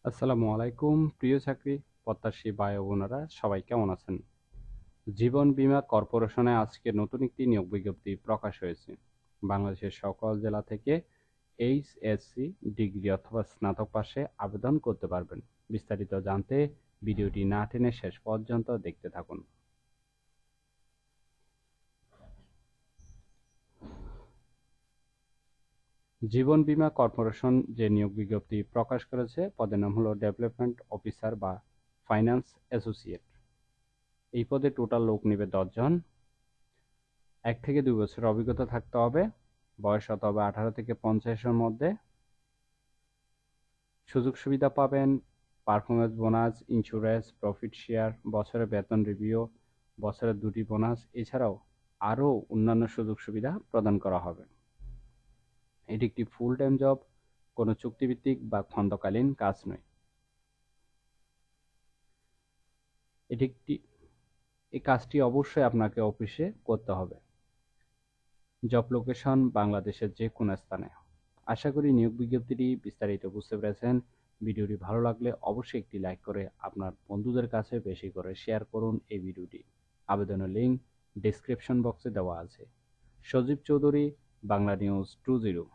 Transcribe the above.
আসসালামু আলাইকুম প্রিয় চাকরি প্রত্যাশী ভাই ও বোনেরা সবাই কেমন আছেন? জীবন বীমা কর্পোরেশনে আজকে নতুন একটি নিয়োগ বিজ্ঞপ্তি প্রকাশ হয়েছে। বাংলাদেশের সকল জেলা থেকে এইচএসসি ডিগ্রি অথবা স্নাতক পাশে আবেদন করতে পারবেন। বিস্তারিত জানতে ভিডিওটি না টেনে শেষ পর্যন্ত দেখতে থাকুন। জীবন বীমা কর্পোরেশন যে নিয়োগ বিজ্ঞপ্তি প্রকাশ করেছে পদের নাম হলো ডেভেলপমেন্ট অফিসার বা ফাইন্যান্স অ্যাসোসিয়েট। এই পদে টোটাল লোক নেবে 10 জন। 1 থেকে 2 বছরের অভিজ্ঞতা থাকতে হবে। বয়স হতে হবে 18 থেকে 50 এর মধ্যে। সুযোগ সুবিধা পাবেন performance bonus, insurance, profit share, বছরে বেতন রিভিউ, বছরে 2টি বোনাস, এছাড়াও আরও অন্যান্য সুযোগ সুবিধা প্রদান করা হবে। এটি একটি ফুল টাইম জব, কোনো চুক্তিভিত্তিক বা খণ্ডকালীন কাজ নয়। এই কাজটি অবশ্যই আপনাকে অফিসে করতে হবে। জব লোকেশন বাংলাদেশের যে কোনো স্থানে। আশা করি নিয়োগ বিজ্ঞপ্তিটি বিস্তারিত বুঝতে পেরেছেন। ভিডিওটি ভালো লাগলে অবশ্যই একটি লাইক করে আপনার বন্ধুদের কাছে বেশি করে শেয়ার করুন এই ভিডিওটি। আবেদনের লিঙ্ক ডেসক্রিপশন বক্সে দেওয়া আছে। সজীব চৌধুরী, বাংলা নিউজ 20।